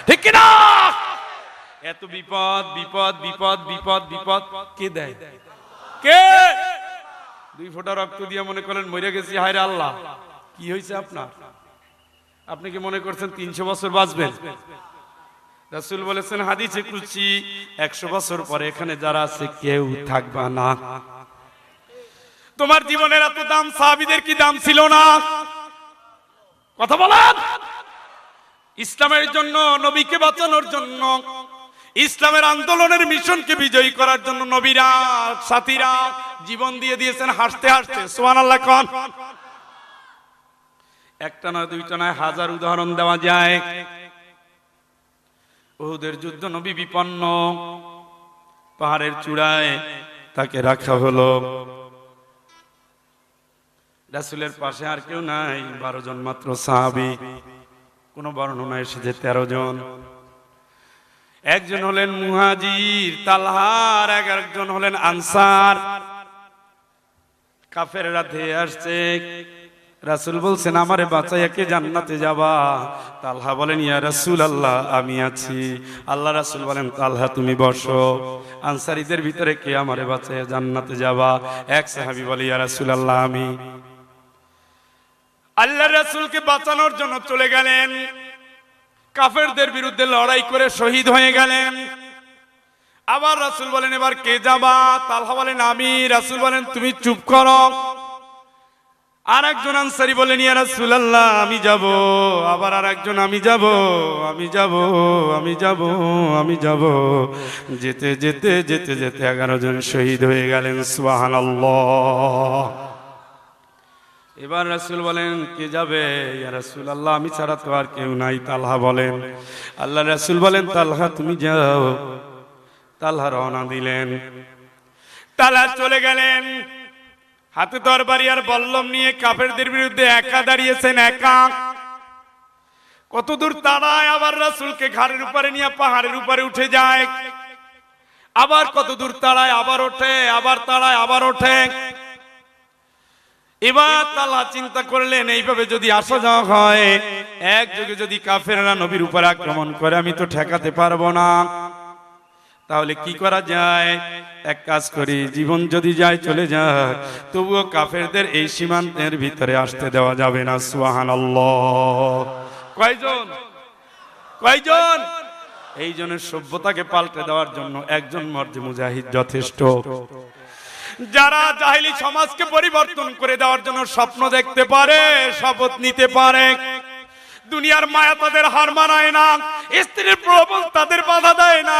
ঠিক কিনা? এত বিপদ বিপদ বিপদ বিপদ বিপদ কে দেয়? কে? 2 ফোঁটা রক্ত দিয়ে মনে করেন মরে গেছি, হায় রে আল্লাহ কি হয়েছে আপনার? আপনি কি মনে করছেন 300 বছর বাঁচবেন? রাসূল বলেছেন হাদিসে কুদসি 100 বছর পরে এখানে যারা আছে কেউ থাকবে না। তোমার জীবনের এত দাম, সাহাবীদের কি দাম ছিল না? কথা বলেন। ইসলামের জন্য, নবীকে বাঁচানোর জন্য, ইসলামের আন্দোলনের মিশনকে বিজয়ী করার জন্য নবীরা সাথীরা জীবন দিয়ে দিয়েছেন হাসতে হাসতে। সুবহানাল্লাহ কোন? একটা নয়, দুইটা নয়, হাজার উদাহরণ দেওয়া যায়। উহুদের যুদ্ধ, নবী বিপন্ন, পাহাড়ের চূড়ায় তাকে রাখা হলো। রাসূলের পাশে আর কেউ নাই, 12 জন মাত্র সাহাবী। কোন বর্ণনায় এসেছে 13 জন। একজন হলেন মুহাজির তালহার, একজন হলেন আনসার। কাফেররা ধেয়ে আসছে। রাসূল বলছেন আমারে বাঁচাইয়া কে জান্নাতে যাবা? তালহা বলেন ইয়া রাসূলুল্লাহ আমি আছি। আল্লাহ রাসূল বলেন তালহা তুমি বসো। আনসারীদের ভিতরে কে আমারে বাঁচাইয়া জান্নাতে যাবা? এক সাহাবী বলে ইয়া রাসূলুল্লাহ আমি। আল্লাহ রাসূলকে বাঁচানোর জন্য চলে গেলেন, কাফেরদের বিরুদ্ধে লড়াই করে শহীদ হয়ে গেলেন। আবার রাসূল বলেন এবার কে যাবা? তালহা বলেন আমি। রাসূল বলেন তুমি চুপ করো। আরেকজন আনসারী বলেন ইয়া রাসূলুল্লাহ আমি যাব। আবার আরেকজন আমি যাব, আমি যাব, আমি যাব, আমি যাব। যেতে যেতে যেতে যেতে 11 জন শহীদ হয়ে গেলেন। সুবহানাল্লাহ। এবার রাসূল বলেন কে যাবে? ইয়া রাসূলুল্লাহ আমি ছাড়া তো আর কেউ নাই। তালহা বলেন। আল্লাহ রাসূল বলেন তালহা তুমি যাও। তালহা রওনা দিলেন। তালহা চলে গেলেন, হাতে তরবারি আর বল্লম নিয়ে কাফেরদের বিরুদ্ধে একা দাঁড়িয়েছেন, একা। কত দূর তাড়ায়, আবার রাসূলকে ঘাড়ের উপরে নিয়ে পাহাড়ের উপরে উঠে যায়। আবার কত দূর তাড়ায়, আবার ওঠে, আবার তাড়ায়, আবার ওঠে। এবার তালহা চিন্তা করলেন এইভাবে যদি আসা যাওয়া হয়, একযোগে যদি কাফেররা নবীর উপর আক্রমণ করে আমি তো ঠেকাতে পারবো না। তাহলে কি করা যায়? এক কাজ করি, জীবন যদি যায় চলে যাক, তবুও কাফেরদের এই সীমান্তের ভিতরে আসতে দেওয়া যাবে না। সুবহানাল্লাহ। কয়জন? কয়জন? এই জনের সভ্যতাকে পাল্টে দেওয়ার জন্য একজন মর্দে মুজাহিদ যথেষ্ট। যারা জাহেলি সমাজকে পরিবর্তন করে দেওয়ার জন্য স্বপ্ন দেখতে পারে, শপথ নিতে পারে, দুনিয়ার মায়া তাদের হার মানায় না, স্ত্রীর প্রলোভন তাদের বাধা দেয় না,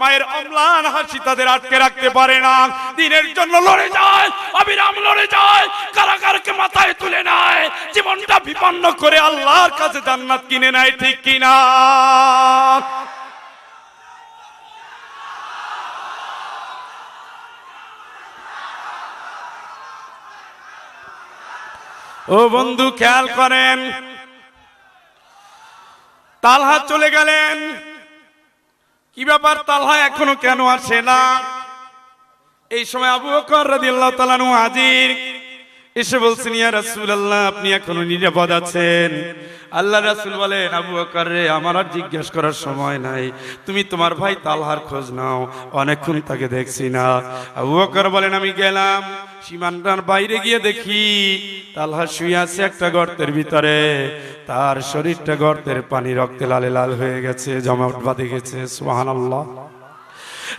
মায়ের অম্লান হাসি তাদের আটকে রাখতে পারে না, দিনের জন্য লড়ে যায়, অবিরাম লড়ে যায়, কারাগারকে মাথায় তুলে নেয়, জীবনটা বিপন্ন করে আল্লাহর কাছে জান্নাত কিনে নেয়। ঠিক কিনা? ও বন্ধু খেয়াল করেন, তালহা চলে গেলেন। কি ব্যাপার, তালহা এখনো কেন আসে না? এই সময় আবু বকর রাদিয়াল্লাহু তাআলা আনহু হাজির। এসে বলছেন ইয়া রাসূলুল্লাহ আপনি এখনো নিরাপদ আছেন। আল্লাহ রাসূল বলেন আবু বকর রে আমার আর জিজ্ঞেস করার সময় নাই, তুমি তোমার ভাই তালহার খোঁজ নাও, অনেকক্ষণ তাকে দেখছি না। আবু বকর বলেন আমি গেলাম, সীমানার বাইরে গিয়ে দেখি তালহা শুয়ে আছে একটা গর্তের ভিতরে, তার শরীরটা গর্তের পানি রক্তে লালে লাল হয়ে গেছে, জমাট বাঁধে গেছে। সুবহানাল্লাহ।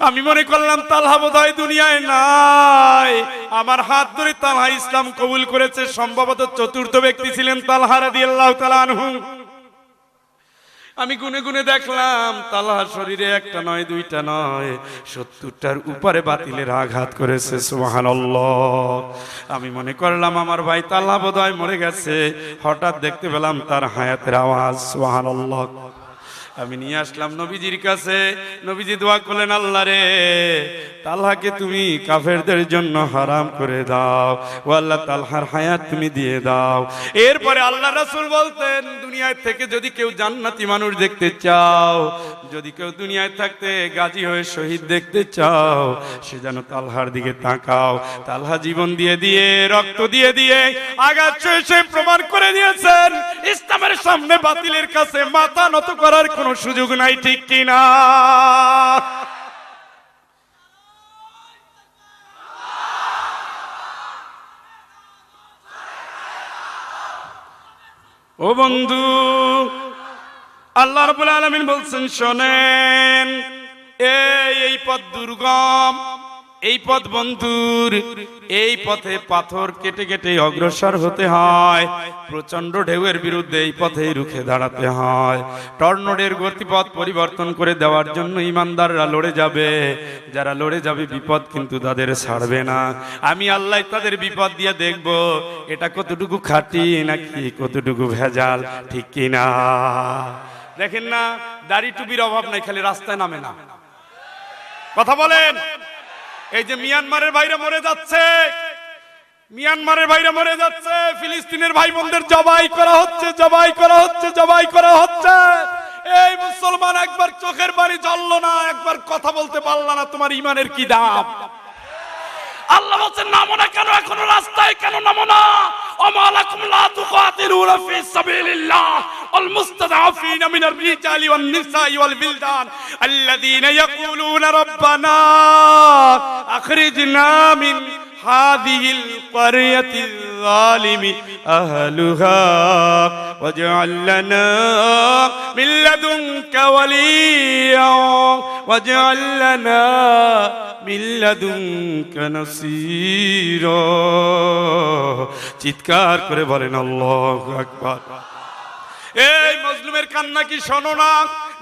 আমি মনে করলাম তালহা বোধহয় দুনিয়ায় নাই। আমার হাত ধরে তালহা ইসলাম কবুল করেছে। সম্ভবত চতুর্থ ব্যক্তি ছিলেন তালহা রাদিয়াল্লাহু তাআলা আনহু। আমি গুনে গুনে দেখলাম তালহার শরীরে একটা নয়, দুইটা নয়, 70টার উপরে বাতিলের আঘাত করেছে। সুবহানাল্লাহ। আমি মনে করলাম আমার ভাই তালহা বোধহয় মরে গেছে। হঠাৎ দেখতে পেলাম তার হায়াতের আওয়াজ। সুবহানাল্লাহ। আমি নিয়ে আসলাম নবীজির কাছে। নবীজি দোয়া করলেন, আল্লাহ রে তালহাকে তুমি কাফেরদের জন্য হারাম করে দাও, ও আল্লাহ তালহার হায়াত তুমি দিয়ে দাও। এরপরে আল্লাহ রাসূল বলতেন, দুনিয়ায় থেকে যদি কেউ জান্নাতি মানুষ দেখতে চাও, যদি কেউ দুনিয়ায় থাকতে গাজী হয়ে শহীদ দেখতে চাও, সে যেন তালহার দিকে তাকাও। তালহা জীবন দিয়ে দিয়ে, রক্ত দিয়ে দিয়ে আগাচ্ছে, সে প্রমাণ করে দিয়েছেন ইসলামের সামনে বাতিলের কাছে মাথা নত করার কোনো সুযোগ নাই, ঠিক কিনা? ও বন্ধু, আল্লাহ রাব্বুল আলামিন বলছেন, শোনেন, এই পথ দুর্গম, এই পথ বন্ধুর, এই পথে পাথর কেটে কেটে অগ্রসর হতে হয়, প্রচন্ড ঢেউয়ের বিরুদ্ধে এই পথে রুখে দাঁড়াতে হয়। টর্নেডোর গতিপথ পরিবর্তন করে দেওয়ার জন্য ইমানদাররা লড়ে যাবে, যারা লড়ে যাবে বিপদ কিন্তু তাদের ছাড়বে না। আমি আল্লাহ তাদের বিপদ দিয়ে দেখব এটা কতটুকু খাঁটি নাকি কতটুকু ভেজাল, ঠিক কিনা? দেখেন না, দাড়ি টুপির অভাব নাই, খালি রাস্তায় নামে না। কথা বলেন। এই যে মিয়ানমারের ভাইরা মরে যাচ্ছে, মিয়ানমারের ভাইরা মরে যাচ্ছে, ফিলিস্তিনের ভাই বোনদের জবাই করা হচ্ছে, জবাই করা হচ্ছে, জবাই করা হচ্ছে। এই মুসলমান একবার চোখের পানি জ্বললো না, একবার কথা বলতে পারলো না, তোমার ইমানের কি দাম? আল্লাহ বলছেন, নামো না কেন, এখনো রাস্তায় কেন নামো না? ওমা লাকুম লা তুকাতিলুনা ফি সাবিলিল্লাহ ওয়াল মুস্তাদআফিনা মিনার রিজালি ওয়ান নিসাই ওয়াল বিলদান আল্লাযীনা ইয়াকুলুনা রাব্বানা আখরিজনা মিন হাযিহিল ক্বরিয়াতিল যালিমি আহলুহা ওয়াজআল লানা মিন লাদুনকা ওয়ালিয়্যা ওয়াজআল লানা মিল্লাদুনকা নাসীরা। চিৎকার করে বলেন আল্লাহু আকবার। এই মজলুমের কান্না কি শোনো না?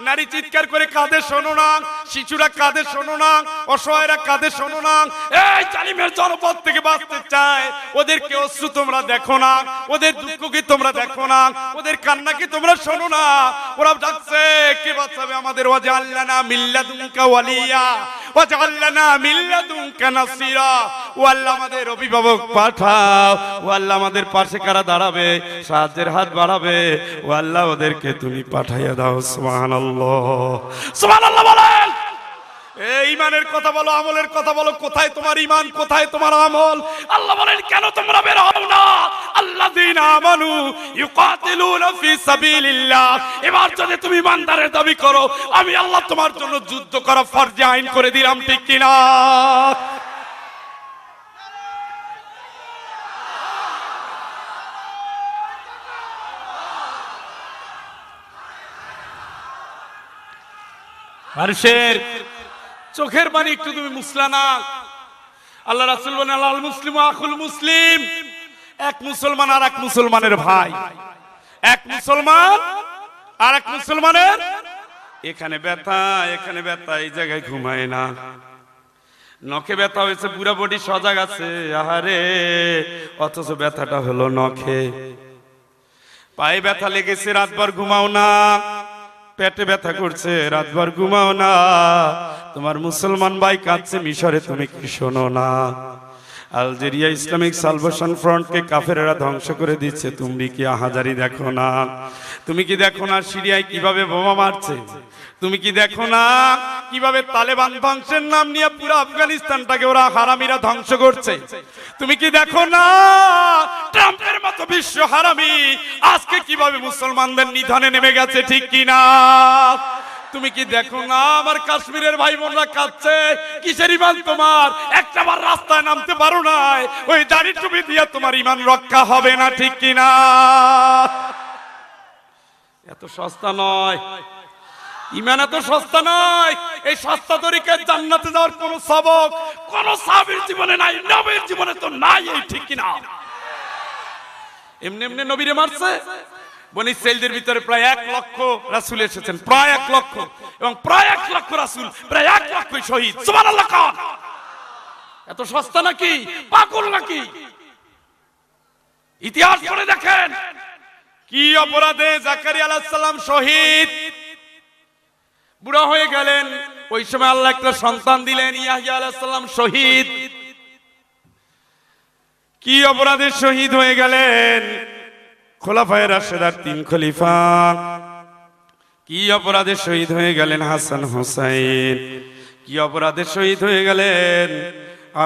নারী চিৎকার করে কাঁদে শোনো না? শিশুরা কাঁদে শোনো না? অসহায়রা কাঁদে শোনো না? এই জালিমের জনপদ থেকে বাঁচতে চায়, ওদেরকে অশ্রু তোমরা দেখো না, ওদের দুঃখ কি তোমরা দেখো না, ওদের কান্না কি তোমরা শোনো না? ওরা ডাকছে, কে বাঁচাবে আমাদের? ওয়াজআল লানা মিল্লাদুনকা ওয়ালিয়া ওয়াজআল লানা মিল্লাদুনকা নাসীরা। ও আল্লাহ আমাদের অভিভাবক পাঠাও, ও আল্লাহ আমাদের পাশে কারা দাঁড়াবে, সাহায্যের হাত বাড়াবে, ও আল্লাহ ওদেরকে তুমি পাঠাইয়া দাও। সুবহানাল্লাহ, সুবহানাল্লাহ বলেন। এই ঈমানের কথা বলো, আমলের কথা বলো, কোথায় তোমার ঈমান, কোথায় তোমার আমল? আল্লাহ বলেন, কেন তোমরা বের হও না? আল্লাযীনা আমানু ইউকাতিলুনা ফি সাবিলিল্লাহ। এবার যদি তুমি ঈমানদারের দাবি করো, আমি আল্লাহ তোমার জন্য যুদ্ধ করা ফরজে আইন করে দিলাম, ঠিক কিনা? মানুষের চোখের পানি একটু তুমি মুছলা না। আল্লাহ রাসূল বলেন, আল মুসলিমু আখুল মুসলিম। এক মুসলমান আর এক মুসলমানের ভাই, এক মুসলমান আর এক মুসলমানের এখানে ব্যথা, এখানে ব্যথা, এই জায়গায় ঘুমায় না। নখে ব্যথা হয়েছে, পুরো বডি সজাগ আছে, আহারে, অথচ ব্যথাটা হলো নখে। পায়ে ব্যথা লেগেছে, রাতভর ঘুমাও না। পেটে ব্যথা করছে, রাতভর ঘুমাও না। তোমার মুসলমান ভাই কাঁদছে মিশরে, তুমি কি শোনো না? আলজেরিয়া ইসলামিক সালভেশন ফ্রন্টকে কাফেররা ধ্বংস করে দিচ্ছে, তুমি কি আহাজারি দেখো না? তুমি কি দেখো না সিরিয়ায় কিভাবে বোমা মারছে? তুমি কি দেখো না কিভাবে তালেবান ধ্বংসের নাম নিয়ে পুরো আফগানিস্তানটাকে ওরা হারামিরা ধ্বংস করছে? তুমি কি দেখো না ট্রাম্পের মতো বিশ্ব হারামি আজকে কিভাবে মুসলমানদের নিধনে নেমে গেছে, ঠিক কিনা? তুমি কি দেখো না আমার কাশ্মীরের ভাই বোনরা কাঁদছে? কিসের ঈমান তোমার? একটাবার রাস্তায় নামতে পারো না, ওই দাড়ি টুপি দিয়ে তোমার ঈমান রক্ষা হবে না, ঠিক কিনা? এত সস্তা নয় ঈমান, এত সস্তা নয়। এই সস্তা তরিকায় জান্নাতে যাওয়ার কোন সবক কোন সাহাবীর জীবনে নাই, নবীর জীবনে তো নাই, এই ঠিক কিনা? এমনি এমনি নবীরে মারছে। বনি ইসরাঈলদের ভিতরে প্রায় 1 লক্ষ রাসূল এসেছেন, প্রায় 1 লক্ষ, এবং প্রায় 1 লক্ষ রাসূল, প্রায় 1 লক্ষ শহীদ। সুবহানাল্লাহ। এত সস্তা নাকি? পাগল নাকি? ইতিহাস পড়ে দেখেন কি অপরাধে জাকারিয়া আলাইহিস সালাম শহীদ। বুড়া হয়ে গেলেন। ওই সময় আল্লাহ একটা সন্তান দিলেন, ইয়াহইয়া আলাইহিস সালাম শহীদ। কি অপরাধে শহীদ হয়ে গেলেন? খোলাফায়ে রাশেদার 3 খলিফা কি অপরাধে শহীদ হয়ে গেলেন? হাসান হুসাইন। কি অপরাধে শহীদ হয়ে গেলেন?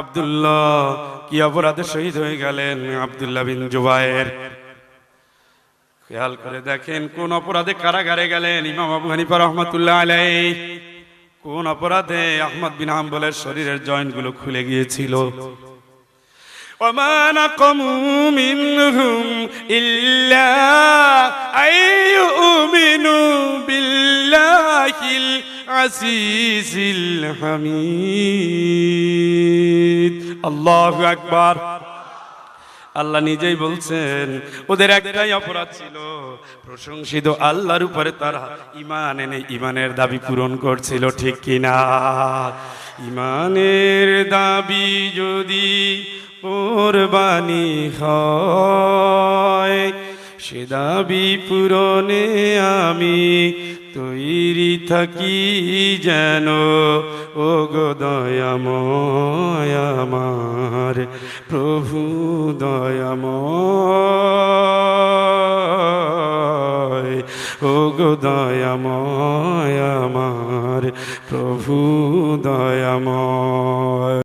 আব্দুল্লাহ। কি অপরাধে শহীদ হয়ে গেলেন? আব্দুল্লাহ বিন জুবায়ের। খেয়াল করে দেখেন কোন অপরাধে কারাগারে গেলেন ইমাম আবু হানিফা রাহমাতুল্লাহ আলাইহি। কোন অপরাধে? আহমদ বিন হাম্বলের শরীরের জয়েন্টগুলো খুলে গিয়েছিল। وما نقموا منهم إلا أن يؤمنوا بالله العزيز الحميد الله أكبر। আল্লাহ নিজেই বলছেন ওদের একটাই অপরাধ ছিল, প্রশংসিত আল্লাহর উপরে তারা ঈমান এনে ঈমানের দাবি পূরণ করছিল, ঠিক কিনা? ঈমানের দাবি যদি কুরবানি হয়, সে দাবি পূরণে আমি তৈরি থাকি যেন। ও গো দয়াময় আমার প্রভু দয়াময়, ও গো দয়াময় আমার প্রভু দয়াময়।